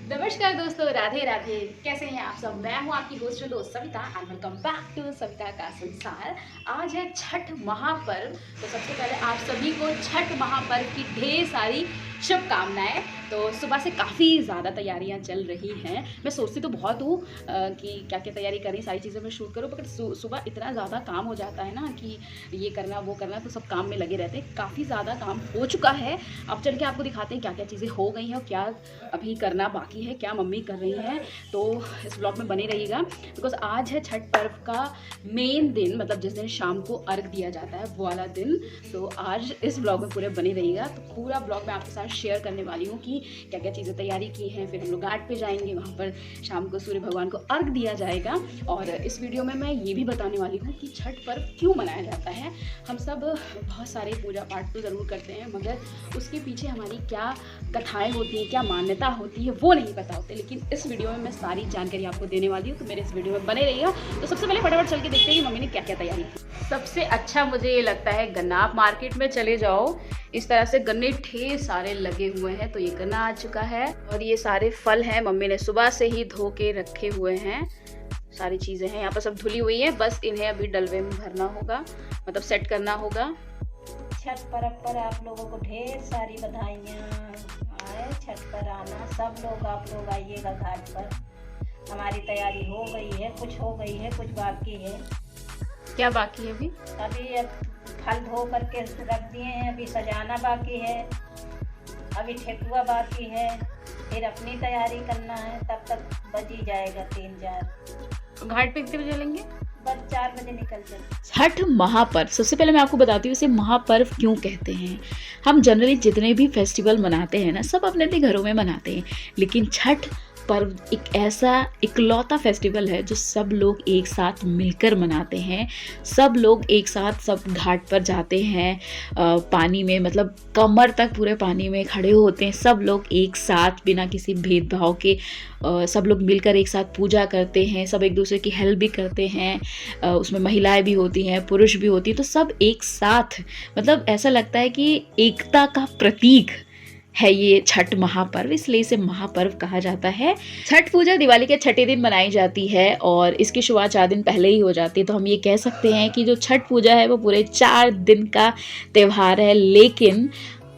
नमस्कार दोस्तों, राधे राधे। कैसे हैं आप सब? मैं हूं आपकी होस्ट दोस्त Savita and welcome back to Savita का संसार। आज है छठ महापर्व। तो सबसे पहले आप सभी को छठ महापर्व की ढेर सारी शुभकामनाएं। तो सुबह से काफ़ी ज़्यादा तैयारियां चल रही हैं। मैं सोचती तो बहुत हूँ कि क्या क्या तैयारी करी, सारी चीज़ें मैं शूट करूँ, पर सुबह इतना ज़्यादा काम हो जाता है ना कि ये करना वो करना, तो सब काम में लगे रहते हैं। काफ़ी ज़्यादा काम हो चुका है। अब चल के आपको दिखाते हैं क्या क्या चीज़ें हो गई हैं और क्या अभी करना बाकी है, क्या मम्मी कर रही हैं। तो इस ब्लॉग में बने रहिएगा बिकॉज आज है छठ पर्व का मेन दिन, मतलब जिस दिन शाम को अर्घ दिया जाता है वो वाला दिन। तो आज इस ब्लॉग में पूरे बने रहिएगा। तो पूरा ब्लॉग मैं आपके साथ शेयर करने वाली हूँ कि क्या क्या चीज़ें तैयारी की हैं। फिर हम लोग घाट पे जाएंगे, वहाँ पर शाम को सूर्य भगवान को अर्घ दिया जाएगा। और इस वीडियो में मैं ये भी बताने वाली हूँ कि छठ पर्व क्यों मनाया जाता है। हम सब बहुत सारे पूजा पाठ तो ज़रूर करते हैं, मगर उसके पीछे हमारी क्या कथाएं होती हैं, क्या मान्यता होती है, वो नहीं पता होते। लेकिन इस वीडियो में मैं सारी जानकारी आपको देने वाली हूँ, तो मेरे इस वीडियो में बने रहिएगा। तो सबसे पहले फटाफट चल के देखते हैं कि मम्मी ने क्या क्या तैयारी की। सबसे अच्छा मुझे ये लगता है गन्ना। आप मार्केट में चले जाओ, इस तरह से गन्ने ढेर सारे लगे हुए हैं। तो ये गन्ना आ चुका है और ये सारे फल हैं, मम्मी ने सुबह से ही धो के रखे हुए हैं। सारी चीज़ें हैं यहाँ पर, सब धुली हुई हैं, बस इन्हें अभी डलवे में भरना होगा, मतलब सेट करना होगा। छठ पर्व पर आप लोगों को ढेर सारी बधाइयाँ। आए छठ पर आना, सब लोग आप लोग आइएगा घाट पर। हमारी तैयारी हो गई है, कुछ हो गई है, कुछ बाकी है। क्या बाकी है अभी? अभी अब फल धो करके रख दिए हैं, अभी सजाना बाकी है, अभी ठेकुआ बाकी है, फिर अपनी तैयारी करना है। तब तक बज ही जाएगा 3-4। घाट पे कितने बजे चलेंगे? बस 4 बजे निकल चले। छठ महापर्व, सबसे पहले मैं आपको बताती हूँ इसे महापर्व क्यों कहते हैं। हम जनरली जितने भी फेस्टिवल मनाते हैं ना, सब अपने अपने घरों में मनाते हैं, लेकिन छठ पर्व एक ऐसा इकलौता फेस्टिवल है जो सब लोग एक साथ मिलकर मनाते हैं। सब लोग एक साथ सब घाट पर जाते हैं, पानी में, मतलब कमर तक पूरे पानी में खड़े होते हैं। सब लोग एक साथ बिना किसी भेदभाव के सब लोग मिलकर एक साथ पूजा करते हैं। सब एक दूसरे की हेल्प भी करते हैं। उसमें महिलाएं भी होती हैं, पुरुष भी होती हैं, तो सब एक साथ, मतलब ऐसा लगता है कि एकता का प्रतीक है ये छठ महापर्व, इसलिए इसे महापर्व कहा जाता है। छठ पूजा दिवाली के छठे दिन मनाई जाती है और इसकी शुरुआत 4 दिन पहले ही हो जाती है। तो हम ये कह सकते हैं कि जो छठ पूजा है वो पूरे 4 दिन का त्यौहार है। लेकिन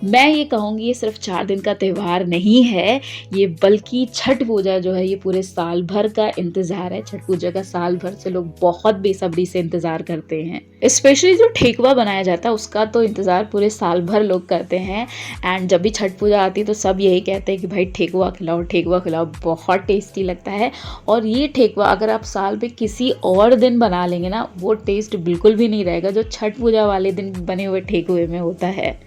मैं ये कहूँगी ये सिर्फ 4 दिन का त्यौहार नहीं है, ये बल्कि छठ पूजा जो है ये पूरे साल भर का इंतज़ार है। छठ पूजा का साल भर से लोग बहुत बेसब्री से इंतज़ार करते हैं। स्पेशली जो ठेकुआ बनाया जाता है उसका तो इंतज़ार पूरे साल भर लोग करते हैं। एंड जब भी छठ पूजा आती है तो सब यही कहते हैं कि भाई ठेकुआ खिलाओ, ठेकुआ खिलाओ, बहुत टेस्टी लगता है। और ये ठेकुआ अगर आप साल में किसी और दिन बना लेंगे ना, वो टेस्ट बिल्कुल भी नहीं रहेगा जो छठ पूजा वाले दिन बने हुए ठेकुए में होता है।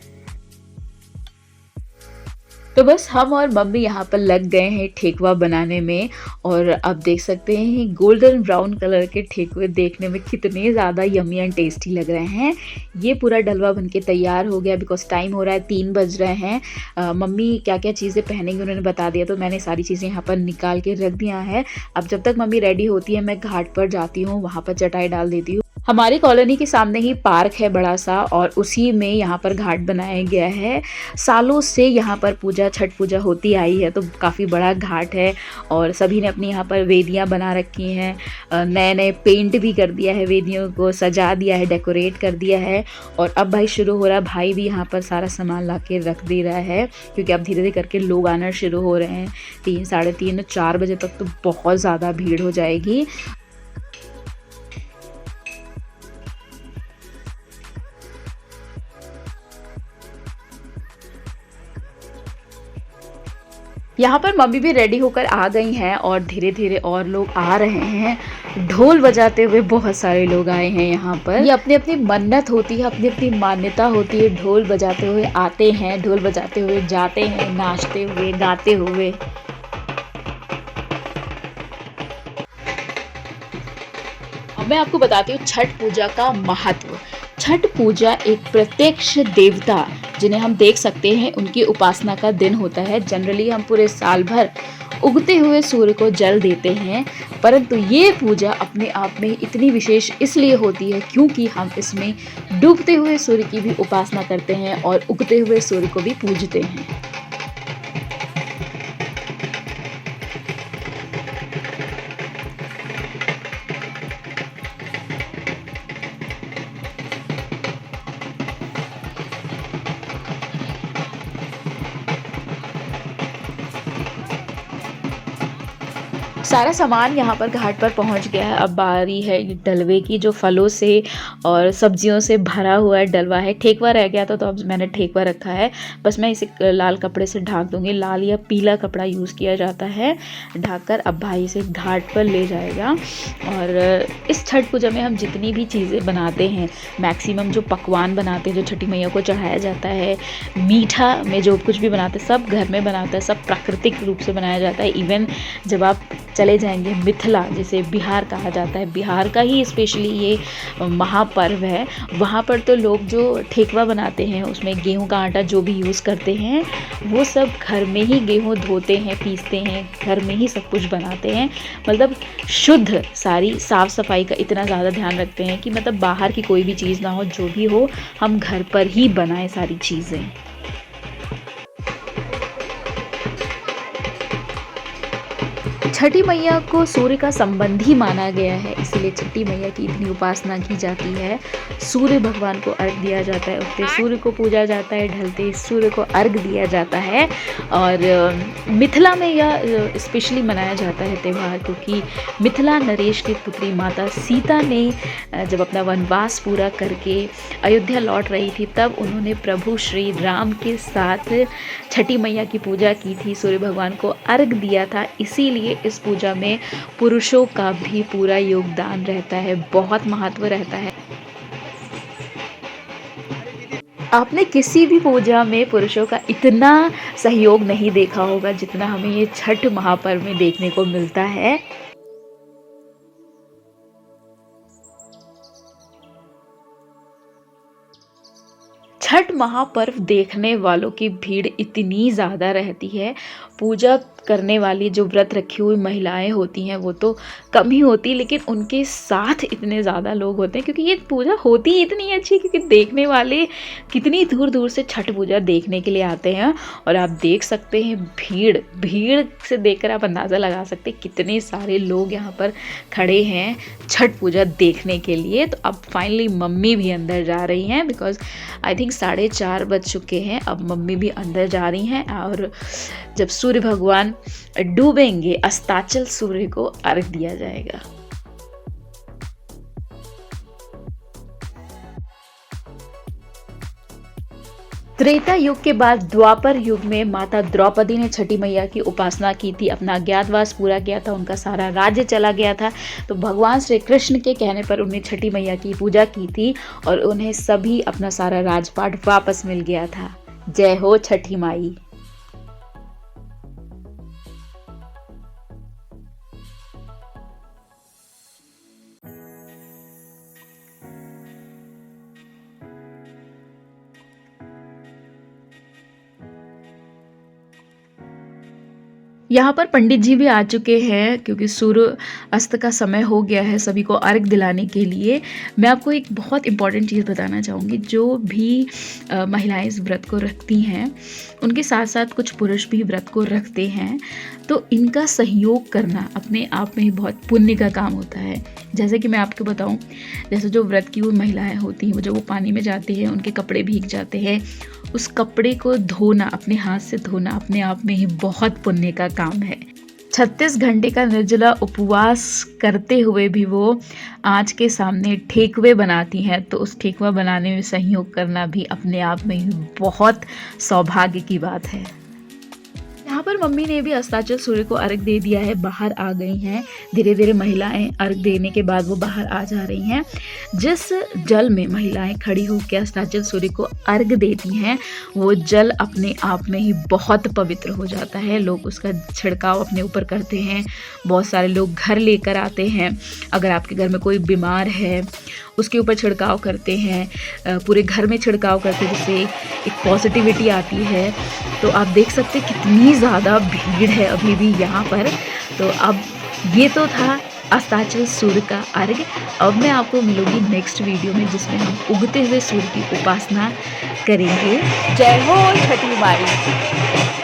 तो बस हम और मम्मी यहाँ पर लग गए हैं ठेकुआ बनाने में, और अब देख सकते हैं गोल्डन ब्राउन कलर के ठेकुए देखने में कितने ज़्यादा यम्मी एंड टेस्टी लग रहे हैं। ये पूरा डलवा बनके तैयार हो गया बिकॉज टाइम हो रहा है, 3 बज रहे हैं। मम्मी क्या क्या चीज़ें पहनेंगी उन्होंने बता दिया, तो मैंने सारी चीज़ें यहाँ पर निकाल के रख दिया है। अब जब तक मम्मी रेडी होती है मैं घाट पर जाती हूँ, वहाँ पर चटाई डाल देती हूँ। हमारी कॉलोनी के सामने ही पार्क है बड़ा सा, और उसी में यहाँ पर घाट बनाया गया है। सालों से यहाँ पर छठ पूजा होती आई है, तो काफ़ी बड़ा घाट है और सभी ने अपनी यहाँ पर वेदियाँ बना रखी हैं। नए नए पेंट भी कर दिया है, वेदियों को सजा दिया है, डेकोरेट कर दिया है। और अब भाई शुरू हो रहा है, भाई भी यहाँ पर सारा सामान ला के रख दे रहा है, क्योंकि अब धीरे धीरे करके लोग आना शुरू हो रहे हैं। 3, साढ़े 3, 4 बजे तक तो बहुत ज़्यादा भीड़ हो जाएगी। यहाँ पर मम्मी भी रेडी होकर आ गई हैं और धीरे धीरे और लोग आ रहे हैं। ढोल बजाते हुए बहुत सारे लोग आए हैं यहाँ पर। ये अपनी अपनी मन्नत होती है, अपनी अपनी मान्यता होती है। ढोल बजाते हुए आते हैं, ढोल बजाते हुए जाते हैं, नाचते हुए, गाते हुए। अब मैं आपको बताती हूँ छठ पूजा का महत्व। छठ पूजा एक प्रत्यक्ष देवता जिन्हें हम देख सकते हैं उनकी उपासना का दिन होता है। जनरली हम पूरे साल भर उगते हुए सूर्य को जल देते हैं, परंतु ये पूजा अपने आप में इतनी विशेष इसलिए होती है क्योंकि हम इसमें डूबते हुए सूर्य की भी उपासना करते हैं और उगते हुए सूर्य को भी पूजते हैं। सारा सामान यहाँ पर घाट पर पहुँच गया है। अब बारी है ये डलवे की, जो फलों से और सब्जियों से भरा हुआ है डलवा है। ठेकुआ रह गया था तो अब मैंने ठेकुआ रखा है। बस मैं इसे लाल कपड़े से ढाँक दूँगी। लाल या पीला कपड़ा यूज़ किया जाता है। ढाँककर अब भाई इसे घाट पर ले जाएगा। और इस छठ पूजा में हम जितनी भी चीज़ें बनाते हैं, मैक्सिमम जो पकवान बनाते हैं, जो छठी मैया को चढ़ाया जाता है, मीठा में जो कुछ भी बनाते हैं सब घर में बनाते हैं, सब प्राकृतिक रूप से बनाया जाता है। इवन जब आप चले जाएंगे मिथिला, जिसे बिहार कहा जाता है, बिहार का ही स्पेशली ये महापर्व है, वहाँ पर तो लोग जो ठेकुआ बनाते हैं उसमें गेहूं का आटा जो भी यूज़ करते हैं वो सब घर में ही गेहूं धोते हैं, पीसते हैं, घर में ही सब कुछ बनाते हैं। मतलब शुद्ध सारी साफ़ सफाई का इतना ज़्यादा ध्यान रखते हैं कि मतलब बाहर की कोई भी चीज़ ना हो, जो भी हो हम घर पर ही बनाएं सारी चीज़ें। छठी मैया को सूर्य का संबंधी माना गया है, इसलिए छठी मैया की इतनी उपासना की जाती है। सूर्य भगवान को अर्घ दिया जाता है, उगते सूर्य को पूजा जाता है, ढलते सूर्य को अर्घ दिया जाता है। और मिथिला में यह स्पेशली मनाया जाता है त्यौहार, क्योंकि मिथिला नरेश की पुत्री माता सीता ने जब अपना वनवास पूरा करके अयोध्या लौट रही थी, तब उन्होंने प्रभु श्री राम के साथ छठी मैया की पूजा की थी, सूर्य भगवान को अर्घ दिया था। इसीलिए इस पूजा में पुरुषों का भी पूरा योगदान रहता है, बहुत महत्व रहता है। आपने किसी भी पूजा में पुरुषों का इतना सहयोग नहीं देखा होगा जितना हमें ये छठ महापर्व में देखने को मिलता है। छठ महापर्व देखने वालों की भीड़ इतनी ज़्यादा रहती है। पूजा करने वाली जो व्रत रखी हुई महिलाएं होती हैं वो तो कम ही होती, लेकिन उनके साथ इतने ज़्यादा लोग होते हैं, क्योंकि ये पूजा होती इतनी अच्छी, क्योंकि देखने वाले कितनी दूर दूर से छठ पूजा देखने के लिए आते हैं। और आप देख सकते हैं भीड़ से देखकर आप अंदाज़ा लगा सकते हैं कितने सारे लोग यहाँ पर खड़े हैं छठ पूजा देखने के लिए। तो अब फाइनली मम्मी भी अंदर जा रही हैं, बिकॉज आई थिंक 4:30 बज चुके हैं। अब मम्मी भी अंदर जा रही हैं और जब सूर्य भगवान डूबेंगे, अस्ताचल सूर्य को अर्घ दिया जाएगा। त्रेता युग के बाद द्वापर युग में माता द्रौपदी ने छठी मैया की उपासना की थी, अपना अज्ञातवास पूरा किया था, उनका सारा राज्य चला गया था। तो भगवान श्री कृष्ण के कहने पर उन्हें छठी मैया की पूजा की थी और उन्हें सभी अपना सारा राजपाट वापस मिल गया था। जय हो छठी माई। यहाँ पर पंडित जी भी आ चुके हैं, क्योंकि सूर्य अस्त का समय हो गया है सभी को अर्घ दिलाने के लिए। मैं आपको एक बहुत इम्पॉर्टेंट चीज़ बताना चाहूँगी। जो भी महिलाएं इस व्रत को रखती हैं, उनके साथ साथ कुछ पुरुष भी व्रत को रखते हैं, तो इनका सहयोग करना अपने आप में ही बहुत पुण्य का काम होता है। जैसे कि मैं आपको बताऊं, जैसे जो व्रत की हुई महिलाएं होती हैं, जब वो पानी में जाती हैं, उनके कपड़े भीग जाते हैं, उस कपड़े को धोना, अपने हाथ से धोना अपने आप में ही बहुत पुण्य का काम है। 36 घंटे का निर्जला उपवास करते हुए भी वो आँच के सामने ठेकुए बनाती हैं, तो उस ठेकुआ बनाने में सहयोग करना भी अपने आप में ही बहुत सौभाग्य की बात है। यहाँ पर मम्मी ने भी अस्ताचल सूर्य को अर्घ दे दिया है, बाहर आ गई हैं। धीरे धीरे महिलाएं अर्घ देने के बाद वो बाहर आ जा रही हैं। जिस जल में महिलाएं खड़ी होकर अस्ताचल सूर्य को अर्घ देती हैं, वो जल अपने आप में ही बहुत पवित्र हो जाता है। लोग उसका छिड़काव अपने ऊपर करते हैं, बहुत सारे लोग घर लेकर आते हैं। अगर आपके घर में कोई बीमार है उसके ऊपर छिड़काव करते हैं, पूरे घर में छिड़काव करते हैं, जिससे एक पॉजिटिविटी आती है। तो आप देख सकते हैं कितनी ज़्यादा भीड़ है अभी भी यहाँ पर। तो अब ये तो था अस्ताचल सूर्य का अर्घ। अब मैं आपको मिलूंगी नेक्स्ट वीडियो में, जिसमें हम उगते हुए सूर्य की उपासना करेंगे। जय हो छठी माई।